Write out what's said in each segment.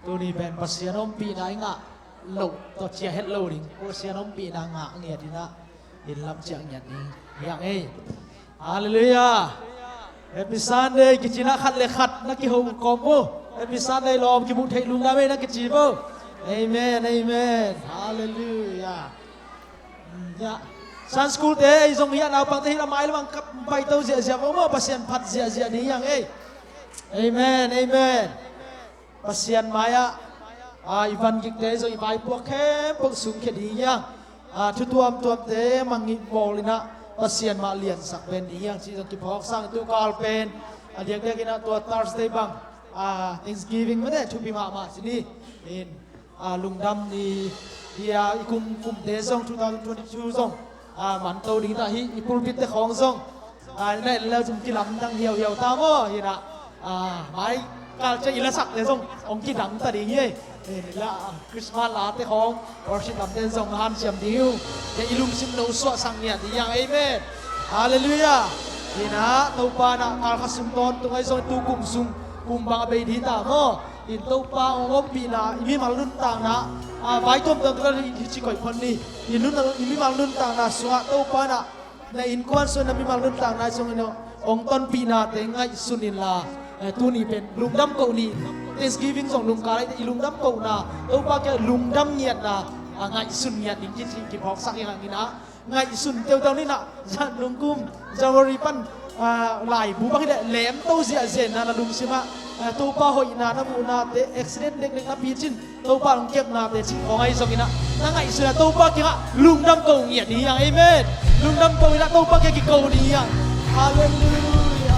ตัวนี้เป็นภาษาโนมปีนายงะโลตัวเชียเฮดโลดิภาษาโนมปีนางะเงียดีนะเห็นลำเจียงอย่างนี้อย่างเอ้ฮาเลลูยาเอพิซันเดย์กิจนะขัดเลขัดนักกิโฮกอมโบเอพิซันเดย์ลอมกิบุเทลุงดาเมนักกิจิโบเอเมนเอเมนฮาเลลูยายะสันสกูลเตย์ทรงเฮียนเอาปังเตหิละไม้ระวังกับใบเต้าเสียเสียผมว่าภาษาพัดเสียเสียนี้อย่างเอ้เอเมนเอเมนภาษาไม้อะอีวันกิกเตย์ทรงอีไม้พวกแค่พวกสูงแค่ดีอย่างทุตัวเตย์มังงิบอลเลยนะภาษามาเลียนสักเป็นอย่างที่ต้องกิบหอกสร้างตัวกอลเป็นเด็กๆกินตัว Thursday บังThanksgiving ไม่ได้ทุบปีมาสินี่เห็นลุงดำนี่ที่อีกุมเดซง2022ซงมันโตดิ้งตาฮีอีปูปิดแต่ของซงนี่แล้วจุ่มกิลำดังเหี่ยวตามว่าเห็นอ่ะหมายการจะอิละสักเดซงองกิลำตาดิ้งเย่เห็นละคริสต์มาสลาแต่ของวอร์ชิปลำเดซงฮันเชียมดิวจะอิลุมซิมโนสวสังเนี่ยที่ยังเอเมนฮาเลลูยาเห็นนะตัวปานะการขัดสุนทรตรงไอ้ซงตูกุมซุงกุมบางเบดีตามออินตัวปาองค์ปีนาอิมิมาลุนต่างนะใบต้มตัวก็ที่ชิคอยคนนี้อินลุนอิมิมาลุนต่างนะสวะตัวปานะในอินควันส่วนอิมิมาลุนต่างนะส่วนนี้องค์ต้นปีนาเตงไงสุนิลาตัวนี้เป็นลุงดำเกาหลี Thanksgiving ส่งลุงกาเลยลุงดำเกาหนาตัวปาแกลุงดำเงียดนะไงสุนเงียดจริงๆที่บอกสักอย่างนี้นะไงสุนเจ้านี่นะจันลุงกุมจาวริปันหลายผู้บังเดแหลมโตเสียเซนนะลุงสิมาตัวป้าหอยนานะมูนาเตะเอ็กซิเดนต์เด็กๆนะปีจินตัวป้าลงเก็บนาเตะชิของไอ้สกินะนั่งไอ้สุดตัวป้ากี่ฮะลุงดำเกาเงียดนี่ยังเอเมนลุงดำเกาอีละตัวป้ากี่เกานี่ยังฮาเลลูยา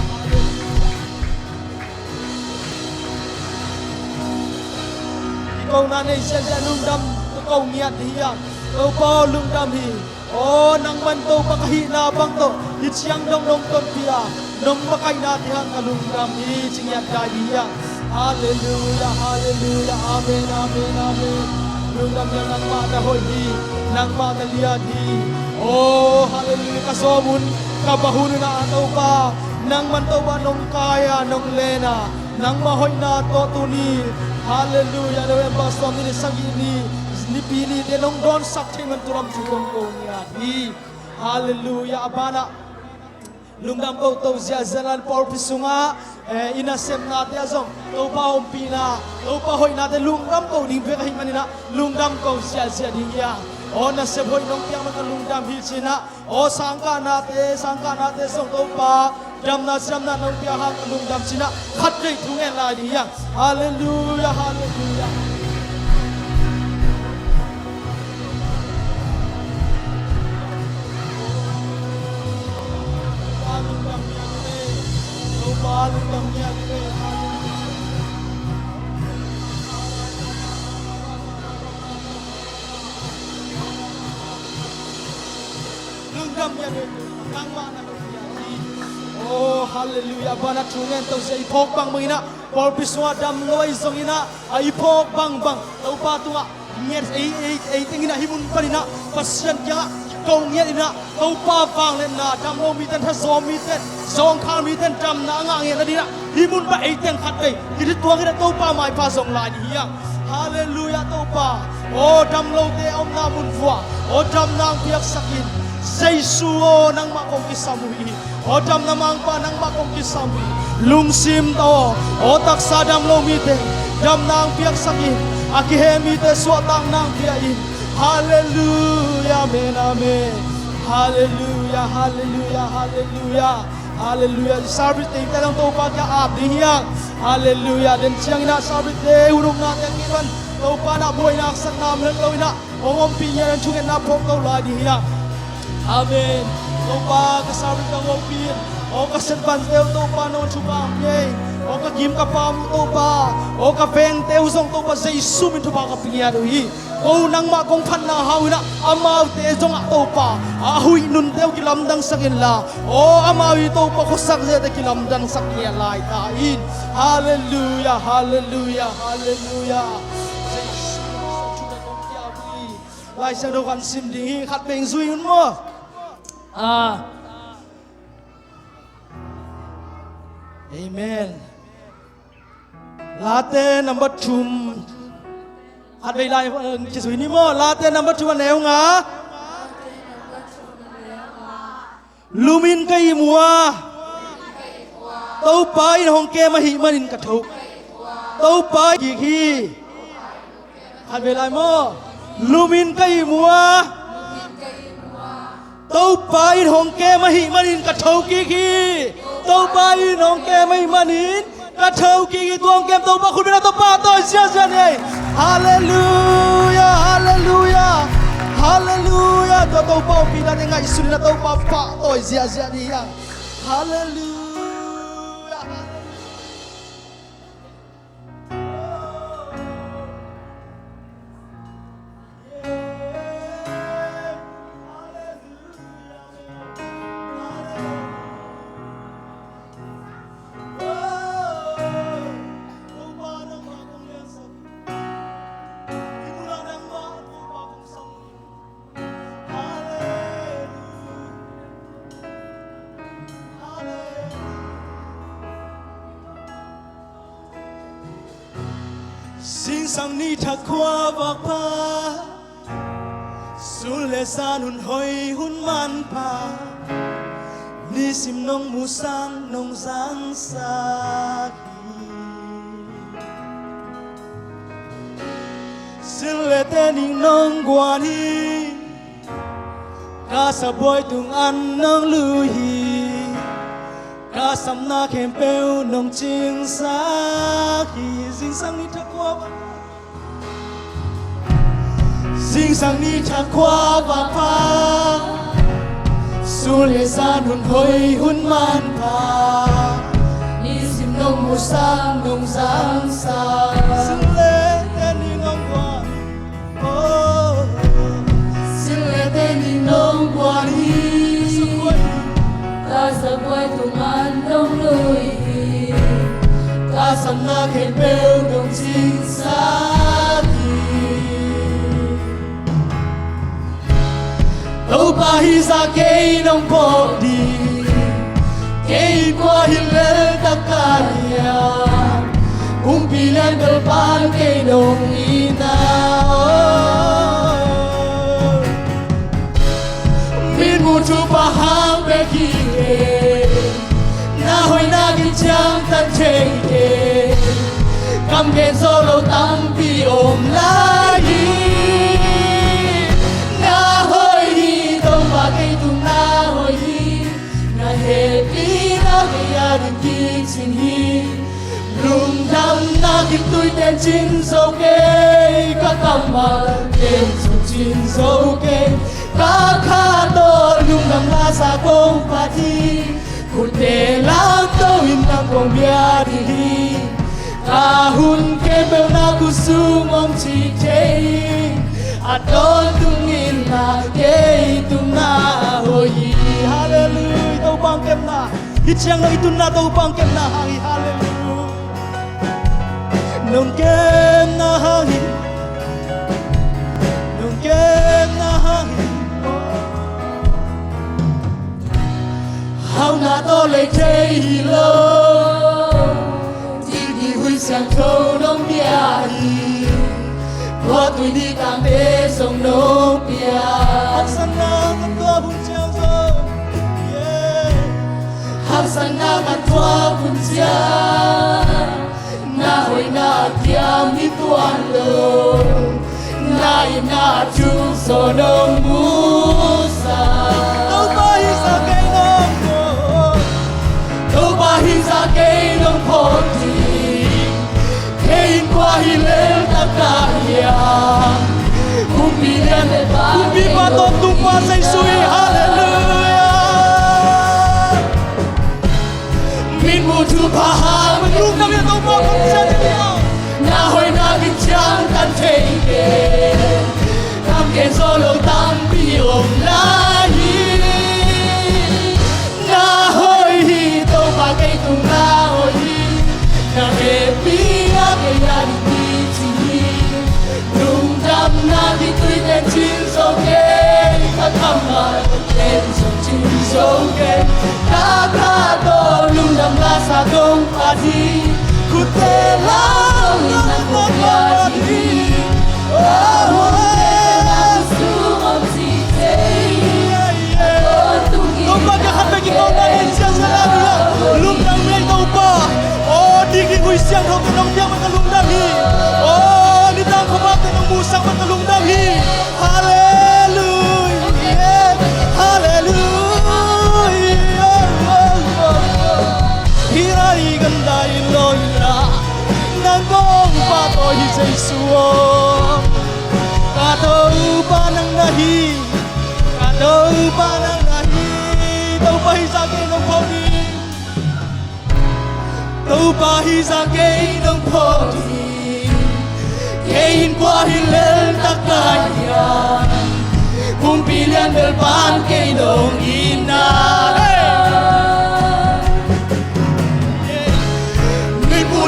เกานาในเส้นลุงดำเกาเงียดนี่ยังตัวป้าลุงดำฮีโอ้นังมันตัวป้ากี่นาบังโตยิดยังดงต้นพิยานงมาไกนาที่หังกลุงดำฮีจิงยันได้ยังฮาเลลูยาฮาเลลูยาอาเมนอาเมนอาเมนลุงดำยังนังมาตะหอยดีนังมาตะเลียดีโอ้ฮาเลลูยากะโซมุนกะบะหุนนาโตปานังมันโตวานงกายานงเลนานังมาหอยนาโตตุนีฮาเลลูยาเดเวบัสตอมนี่สักนี่นิปีนี่เดนงดอนสักที่มันตุรมจุกงโกนี่ดีฮาเลลูยาอาบานะลุงดำเขาตัวเสียเซนันพอลพิสุงะอินาเซมนาเดียซงตัวป้าอมปีนาตัวป้าหอยนาเดลุงดำเขาดิ้งเพื่อให้มันนะลุงดำเขาเสียดิ้งยาโอ้นาเซบหอยน้องเปียมันก็ลุงดำฮิชินะโอ้สังกานาเตซงตัวป้าดำนาน้องเปียหักลุงดำชินะขัดใจทุ่งเอ็นลายดิ้งยาฮาเลลูยาฮาเลลูยาลุงดำเนี่ยกังวานะโอ้ฮาเลลูยาบานะทุเงินตัวเสียพกบังมึงนะพอพิสวาดำลอยทรงอินะไอพกบังตัวปาตัวเงียบไอติงอินะฮิมุนปนินะปัสยันยะกงเงียบอินะตัวปาฟังเล่นนะดำโลมีเต้นทัศน์มีเต้นซองข้ามีเต้นจำนางเงียบนะดีนะฮิมุนไปไอเตียงขัดไปกิจตัวkitaตัวปาไม่พาส่งลายนี่ยังฮาเลลูยาตัวปาโอ้ดำโลเตอมนามุนฟัวโอ้ดำนางเปียกสักินเซซูโอนังมาคงกิสามุยโอ้ดำน้ำมังปานังมาคงกิสามุยลุงซิมโตโอ้ตักซาดำโลมีเตดำนางเปียกสักินอากิเฮมีเตสวตังนางเปียอินฮาเลลูยาเมนอาเมนฮาเลลูยาฮาเลลูยาฮาเลลูยาฮาเลลูยาซาบิเตแต่ต้องตัวปากยาอาบดียังฮาเลลูยาเดินเชียงนะซาบิเตอุรุงนายังกินตัวปานะบวยนักสักนามเรื่องเรานะองค์ปียันชุกนะพบตัวลายดียังอาเมนตัวปากซาบิเตองค์ปีองค์กษัตริย์บันเตตัวปานอนชุบามเย่องค์กิมกับปามตัวปาองค์เพงเตวส่งตัวปาเซซุมินทุบากกับปียาดูฮีโอ้นังมาคงพันนาฮาวินะอามาเตจงอัตปาอาหุยนุนเตวกิลำดังสักินลาโอ้อามาวิโตปะคุสักเจตกิลำดังสักเนียลายตาอินฮาเลลูยาฮาเลลูยาฮาเลลูยาลายเสด็จกันซิมดีขัดเบ่งซุยมันมั้งเอเมนลาเตนัมบัดชุม hạt về lại chỉ suy ni mò là tên number 2 nèo ngã lumin cây mùa tàu bay hong ke mà hi manin cả thục tàu bay kỳ khi hạt về lại mò lumin cây mùa tàu bay hong ke mà hi manin cả thục kỳ khi tàu bay hong ke mà hi manin cả thục kỳ khi tuang kem tàu ba khun bên tàu ba tôi sia sia này hallelujah hallelujah hallelujah tàu ba pi là ngay suri là tàu ba pa tôi sia sia đi yang hallelujah. Xin sang ni thắc qua vạc pa Sun le san hun hoi hun man pa Ni sim nong mu sang nong sang sa Xin le tên ning nong qua ni Ka sa boy tung an nong lu hi Ka sam na khem peu nong ching sa hi Xin sang ni thắc qua vạc Xin sang ni thắc qua vạc pa Su le san hun hoi hun man pa Ni sim nong mu sang nong sang sa Xin le tên ni nong qua Xin le tên ni nong qua ni Ta sa boy tung an nong lui Ta sam na khen peu nong ching sa Tàu ba hi ra cây nông bộ đi cây qua hi lên ta cả nhà cùng pi lên đầu ban cây nông ina min mu chu ba hang be ki na hoi na ki chang tan chei ke kam gen solo tam pi om la hi cây tung na hồi hi na he pi na ke ya din ki chin hi lung dam na ki tui ten chin so ke ka kam ma ten chin so ke ka kha to lung dam la sa kong pa thi khu te la to in nam kong bia di hi ka hun ke be na ku su mong chi te Adon tungin na kay tung na hoy hallelujah tau bang kem na hichang na itun na tau bang kem na hangi hallelujah nong kem na hangi nong kem na hangi hao na to le kay lo ti di hui sang thâu nong bia hi Hoa tuổi đi càng bê sông nô bia Hắc sân na ngân toa bùn chiang dơ Hắc sân na ngân toa bùn chiang Na hồi na kiam đi tuan lô Na im na chung so nông mù sa Tâu ba hi sa cây nông mô Tâu ba hi sa cây nông phô tì Kein qua hi lên ta cả nhà Kumbi lên Kumbi ba tôn tung qua say suy hallelujah Min mu tu pa ha Mình lúc nào biết tông bó không chân nhau Na hồi na kinh chang tan thế kê Nam kê so lâu tam bi ôm la hi Na hồi hi tông ba cây tung na hồi hi Na hê bi na kê ya đi đi chi hi Nung dam na di tui ten chin so kê Ka kam ma ten so chin so kê Ka ka to lung dam la sa kong pa di Ku te la nang kong pa di hui siang thong nong piang man kalung dam hi oh ni tang khomak nong mu sang man kalung dam hi hallelujah hallelujah hirai gandai loina nang gong pa to hi Jesu ka to pa nang nahi ka to pa nang nahi to pa hi sa ke nong phodi to pa hi sa ke nong phodi ke hin qua hi lel takaya kung pilihan bel pan ke nong ina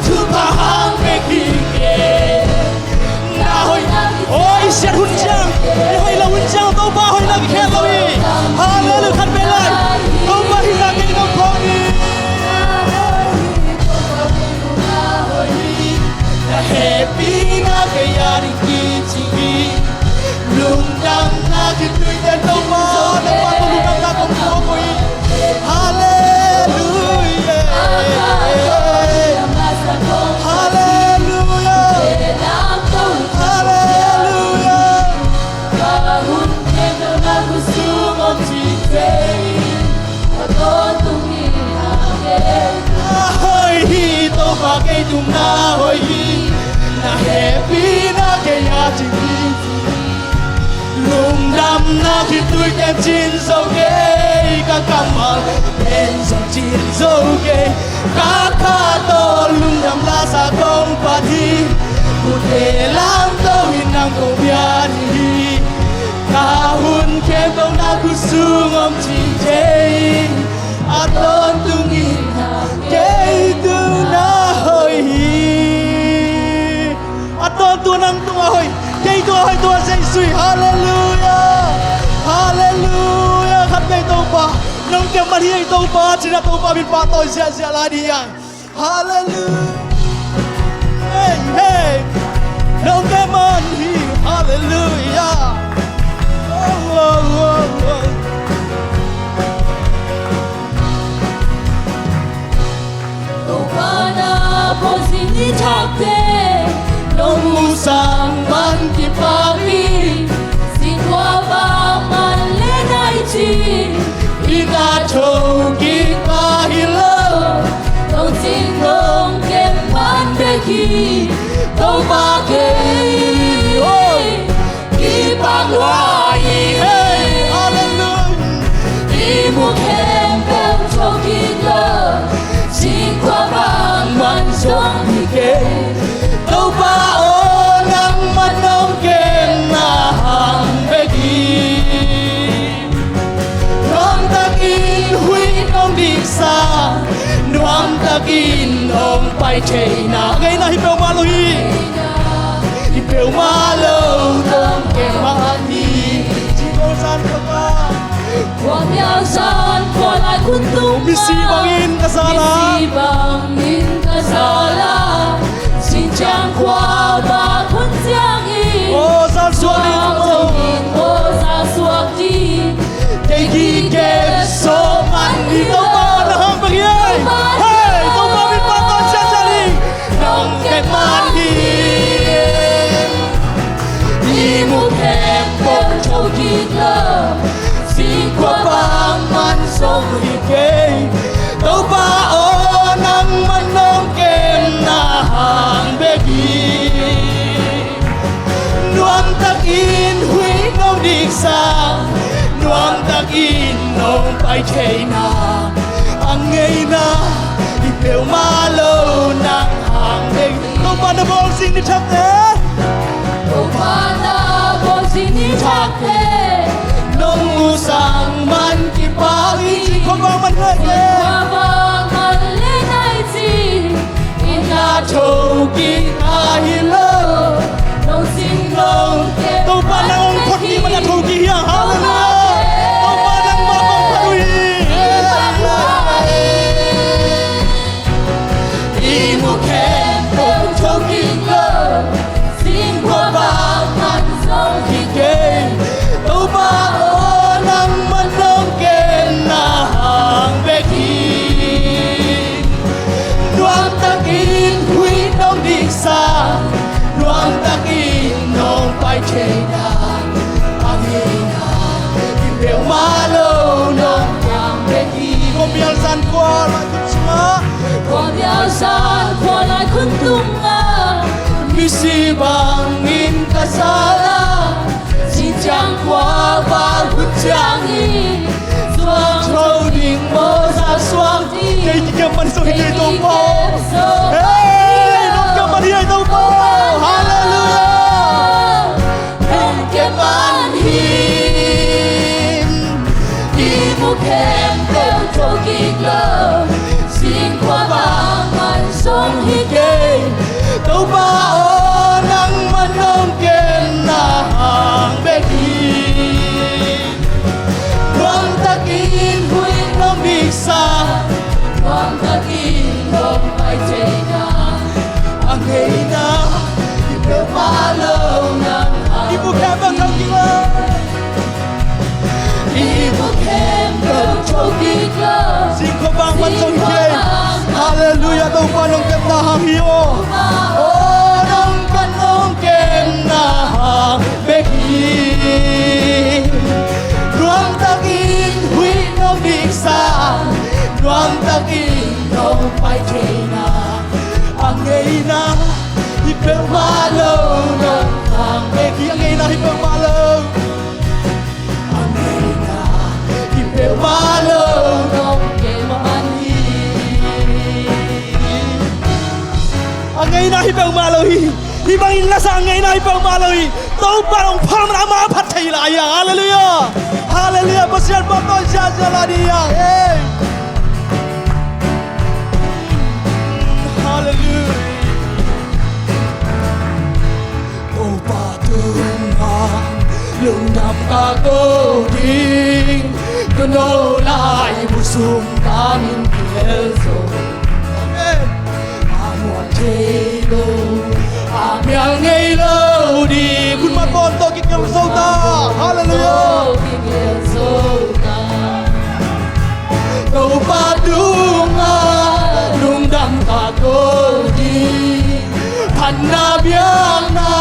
thu pa hang pe ki ke na hoi oi sia hun chang ni hoi la hun chang to ba hoi la ke lo yi hallelujah khan pe lai to ba hi la ke no ko ni na happy na ke ya ri ki chi ki lung dam na ki tu te to ba na ba to lung dam na ko ko yi hallelujah cái tung na hoi na happy na cái ya chỉ lùng đam na khi tôi đem chín dâu ghê các cam mờ bên dòng chín dâu ghê các kha to lùng đam la sa công pa thi cụ thể làm tôi hình năng công biên hi cả hun kém công na khu sung om chín chế a tôn tung in cái tu na hoi a tôn tu năng tu hoi cái tu hoi tu say suy hallelujah hallelujah khắp cây tu pa nông kem mặt hi tu pa chỉ là tu pa bin pa tôi sia la đi yang hallelujah hey hey nông kem mặt hi hallelujah oh, oh, oh, oh. Posini chakte nong musang man ki papi sinwa ba man le nai chi ina chou ki pa hilo nong sin nong kem man be ki to ba ke ki pa lwa yi hey hallelujah i mu kem bel chou ki lo sin kwa ba man song hi ke đâu ba ô nắng mắt nông kem na hàng về đi non ta in huy nông đi xa non ta in ông bay chạy na ngay na hipeu ma lo hi hipeu ma lo nông kem ma đi chỉ có san ka ba Quang Miao San qua lại quân tung mi si bang in ka sala mi si bang in ka sala xin chàng qua ba quân giang in ô san suan đi ô sa suak đi cái gì kẹp số man đi đâu ba na ham bagi hey đâu ba bin pa to sia chali nong kem man hi đi mu kem bom châu kít lơ xin qua bang man song hi ke đâu ba ô nang man nong kem na hang begi nuang tak in hui nong dik sa nuang tak in nong pai chei na ang ngei na ipeu ma lo nang hang begi đâu ba na bol sing ni chap te đâu ba na bol sing ni chap te nong usang man ki pa i ko ba man ngai ke qua ba man le nai chi na chou ki a hi lo nong sin nong ke đâu ba na ong phot ni man na chou ki hiang hallelujah đâu ba nang ma kong phalui i mu kem kong chou ki lo xin qua ba man song ki ke đâu ba o nang man nong kem na hang be ki nuang tak in tunga misi bangin kasala Sinjang kwa ba hujangi Suang trâu đình mơ ra xoang cây kia mình sôi cây tôm bò hey nông kia mình hiền tôm bò hallelujah Nông kia man hiền Đi một kèm theo cho kịch lơ Xin qua ba man sông hít kê tàu ba ô nắng mà nông kèm na hàng bê đi Quang ta kín huy nông đi xa Quang ta kín nông phải chê na anh ấy na Yêu ba lâu nắng đi buộc em bằng không kính ơi Đi một kèm theo cho kịch lơ xin có vang văn sông kê hallelujah tàu ba nông kèm na hàng hiyo ô nông căn nông kèm na hàng bê đi Quang ta kín huy nông đi xa Quang ta kín nông phải chê na anh ấy na hipel malo nông hàng bê đi anh ấy na hipel malo anh ấy na hipel malo Nông kèm man hiền ang ngay na hipel malo hi bangin la sa ang ngay na hipel malo hi tau parang pham na ma phat thai la ya hallelujah hallelujah pasial pa to sha jala dia hey hallelujah oh patungan lung nam ka ko ding kuno lai busum kamin kelso amen amon telo amyang ngay lo di kun ma kon to kit ngam so ta hallelujah Ô kịch liệt dâu ta Kau padunga lung dam ka ko di Hanna biang na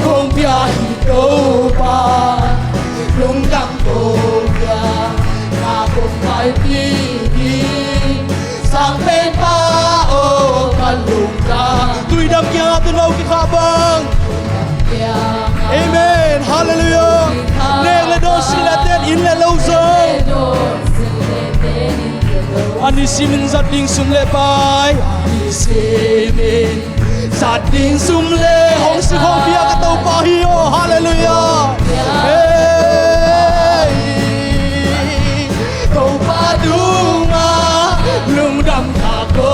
kong bia hi ko pa lung dam ko bia na kong mai pi sang pen pa o ka lung ka tui dam kia tu nau ki kha bang Giang amen hallelujah neng le do sila ten in le lo zo đồn xin lên tên in lâu Ani simin zat ding sum le pai Ani simin zat ding sum le hong si hong bia ka tau pa hi o hallelujah hey tau pa dunga lung dam ka ko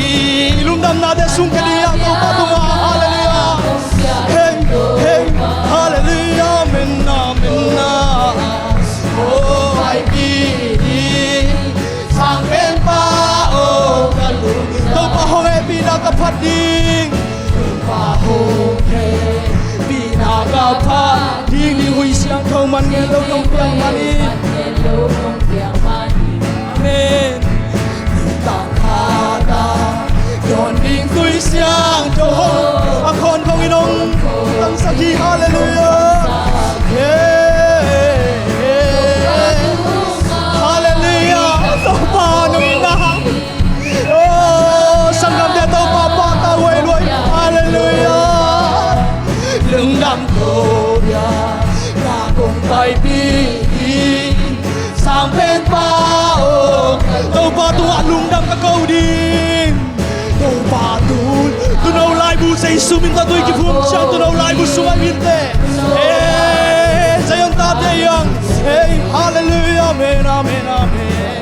i lung dam na de sum ka dia tau pa dunga hallelujah hey hey hallelujah minna minna oh ai bi sang pen pa o kalu tau pa hong e pina ka phat ding pa hong e pina ka phat ding ni hui siang thau man nge lo nong piang mani Lên lâu nông giang man amen ta tha ta yon ding kui siang cho hong a khon khong inong tang sa ki hallelujah yeah hallelujah tau pa nong na oh sang nam de tau pa pa ta wei loi hallelujah lưng đam cô bia na cùng tay pi sang bên pa o tau pa tu lung đam ka câu đi tau pa tu nâu lai bu sei sumin ta tui ki phum chang tu nâu lai bu suan min te eh zayon ta te yang hey hallelujah amen amen amen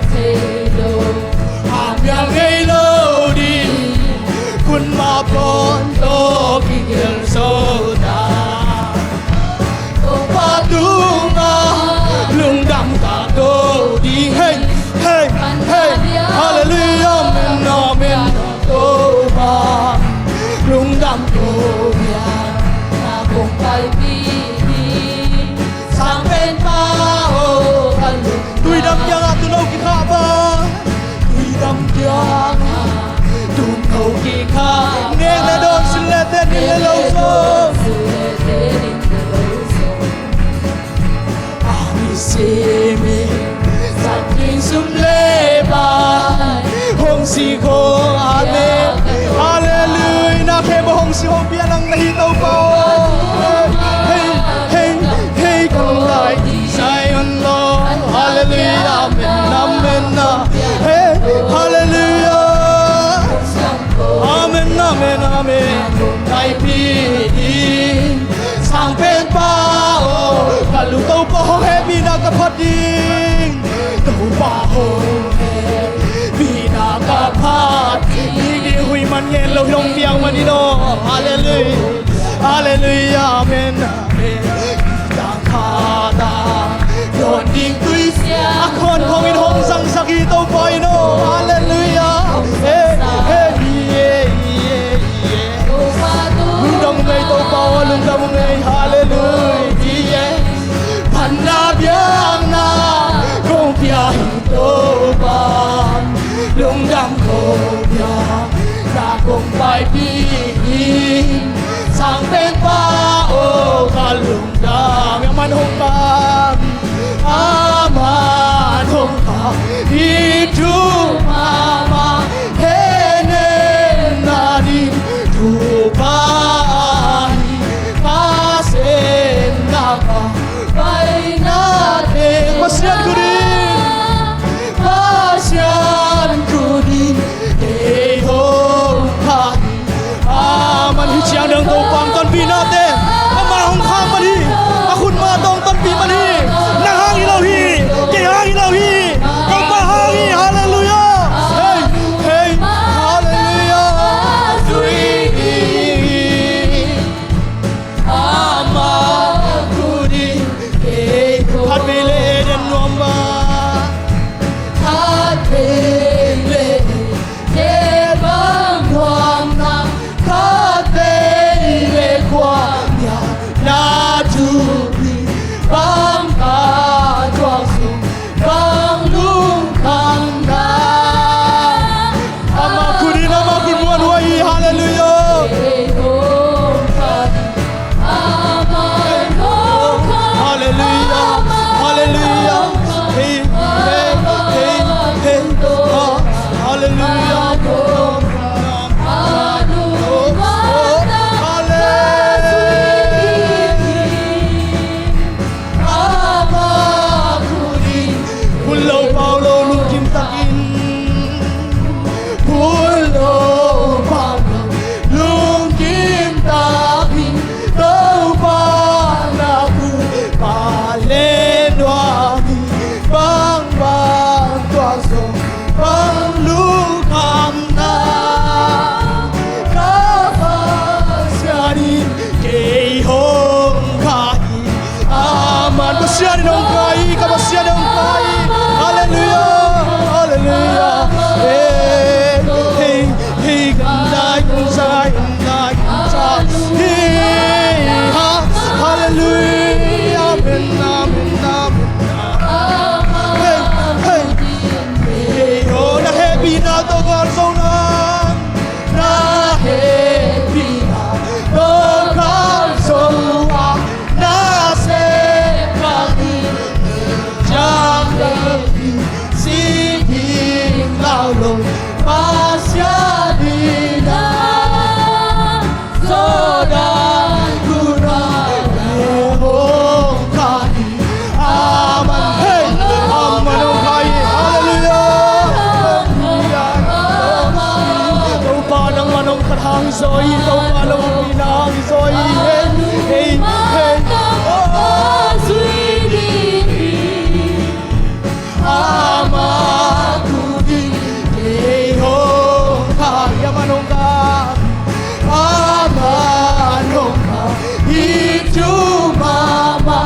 amyang ngay lo di kun ma pon to ki gel so da pa dunga lung dam ka ko di hey hey hey hallelujah amen amen to ba lung dam ko Bia na cùng tay pi sang bên pa o kalu tui dam yang tu nau ki kha ba tui dam yang tu nau ki kha neng na don sin le te ni le lo so Xin lên tên in lâu ami se me sat ding sum le ba hong si ko amen hallelujah hong si hong bia lang nahi tau pao hey hey hey kan lai sai on lo hallelujah amen amen hey hallelujah amen amen amen nai pi sang pen pao kalu tau pao hong he bi na ka phat ding tau pao hong Bina kapat Ini hui man ngen lo long biang man ino Hallelujah Hallelujah Amen Amen Dang kata Yon ding tui Akon kong in hong sang sakito po ino Hallelujah Hey hey yeah yeah yeah Lundang ngay to pa Lundang ngay Hallelujah Panabyang na Kung piyahin to ba Lung đam khổ nhà đã cùng bài đi sang bên ba ô ta lung đam yang man hong ban aman hong ta itu mama hene nadi tu pai pasen naka pai na te pasyan kurin pasyan Chiang đường tàu pang ton pi na te ama hong khang ma đi akun ma tong ton pi ma đi na hang i lo hi ke hang i lo hi tong ma hang i hallelujah hey hey hallelujah sweet ama kudi hey hat bele den nomba hat bele de bang huang na na tu bang ka chuang su bang lung kang na ama kun muan huai hallelujah hallelujah hallelujah hey hey hey hey hallelujah Kabasian ng kai, kabasian ng kai. Hallelujah, hallelujah. Hey, hey, hey, ganda, ganda, ganda, ganda. Hey, ha, hallelujah, amen, amen, amen. Hey, hey, hey, oh, na happy na to kalsonan, na happy na to kalsonan, na Lord, Pasyadina, Sodan Guna, Yehongkani, Aman, hey, Aman Ongkai, Hallelujah, Kau panang manong katang zoi, Kau panang pinang zoi, hey, hey, hey, oh, sweetie, Aman. Yamanongka, Amanongka, itu mama,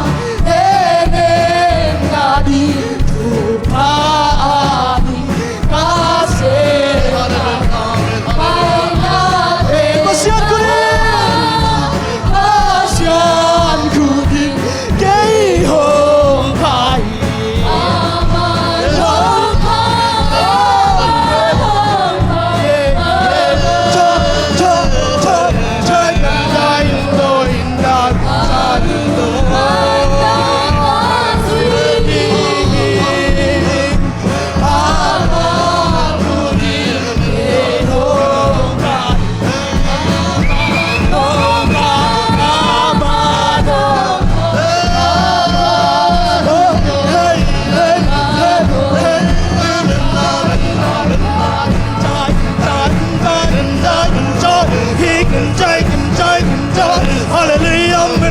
enengadi, tupani, kasih, pasiat kuning,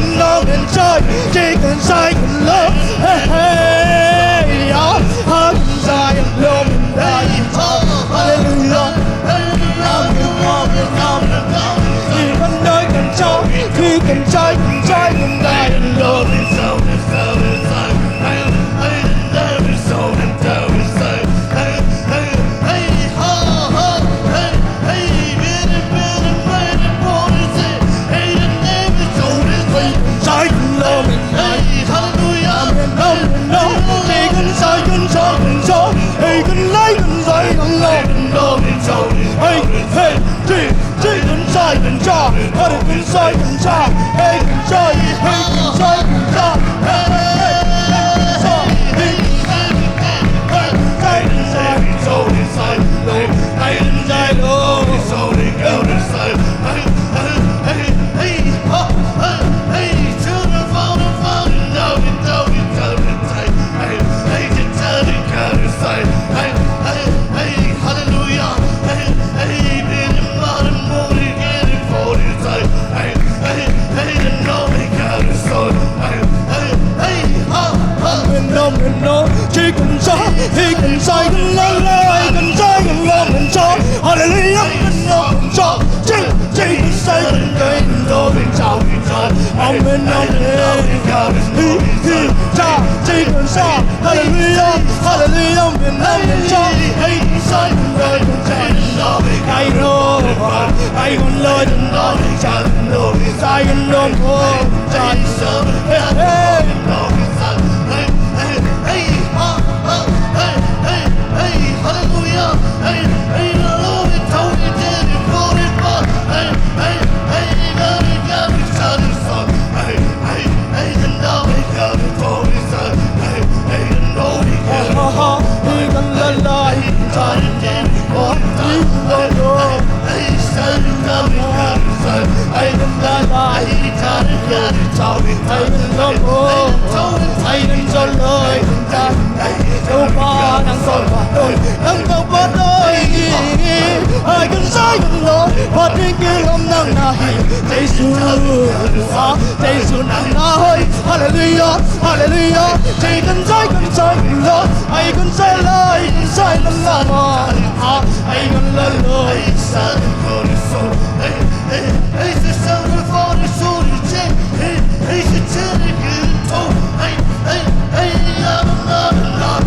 and love and joy, take inside and love. Hey, hey, yeah. Hug inside and love and joy. Hallelujah. He can die and joy, he can joy and die and love. Hallelujah, hallelujah, take and Lord, I can say light inside the mama, I can let Lord. Hey, the sound of all the soul you take, hey, the telling you told, hey, I'm not,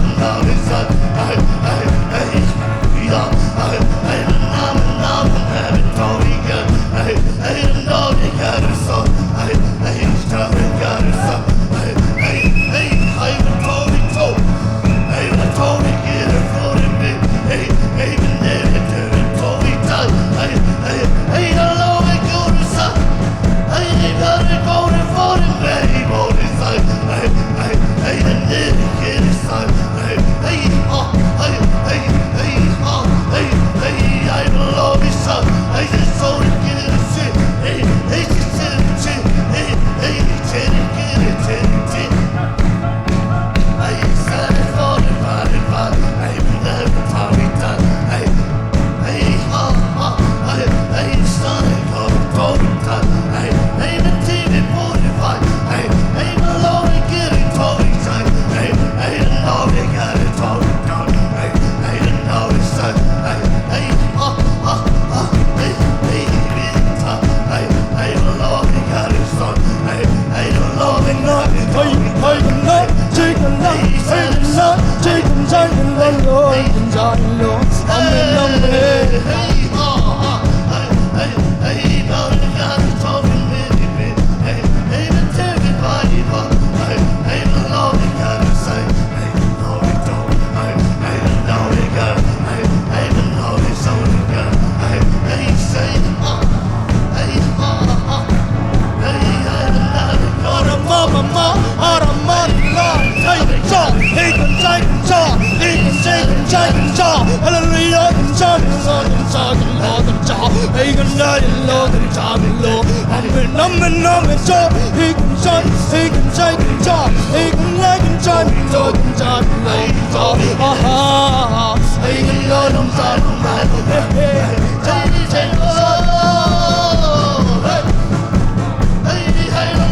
it's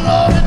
Lord.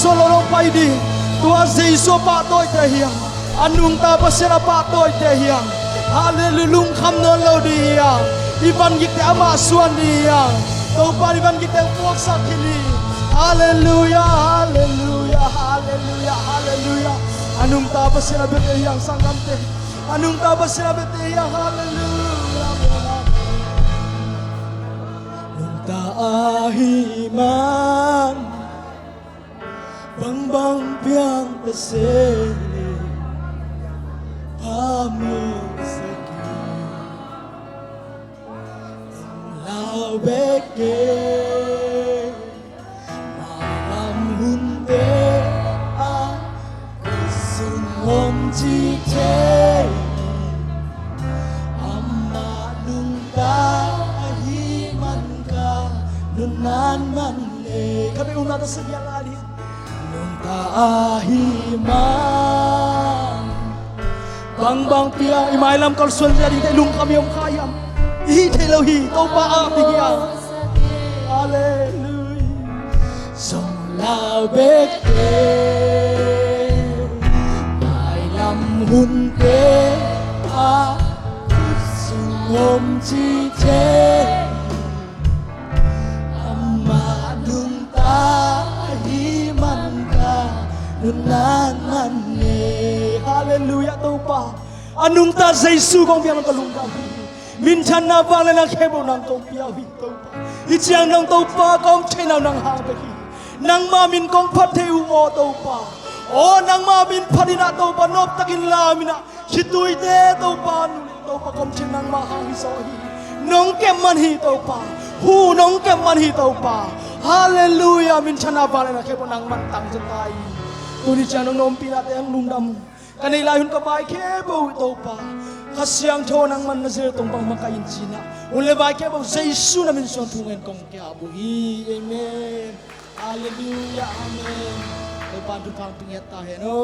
solorong paidi tua Jesu pa toy te hiang anung ta pasira pa toy te hiang hallelujah kham non lo di hiang iban gik te ama suan di hiang to pa iban gik te puak sakili hallelujah hallelujah hallelujah hallelujah anung ta pasira be te hiang sangam te anung ta pasira be te hiang hallelujah nung ta ahiman bang bang piang pase pamig sakit lao beke malam hunde a kusung hom chi te amma lung ta hi man ka nunan man le kami una ta sebiang ali nung ta ahiman bang bang pia imailam kal suan jadi te lung kami om kayam hi te lo hi to pa a pigia hallelujah song lao beke mailam hun ke a sung om chi che amma dung ta hi man ka nunan man ne hallelujah to pa anung ta Jesu kong biang kalung kami min chan na ba le na khebo nang kong piao hi to pa ichiang nang to pa kong chenao nang hang pe hi nang ma min kong phat theu o to pa o nang ma min phadina to pa nop takin la mina chitui te to pa nu to pa kong chen nang ma hang hi so hi nong kem man hi to pa hu nong kem man hi to pa hallelujah min chan na ba le na khebo nang man tang jan tai tu ni chan nong nom pi na te ang lum dam kanay lahun ka ba khebo to pa kasyang tho nang man nazir tong pang makain china ule ba khebo Jesu na min son thungen kong kya bu hi amen hallelujah amen to pa tu pang pinget ta he no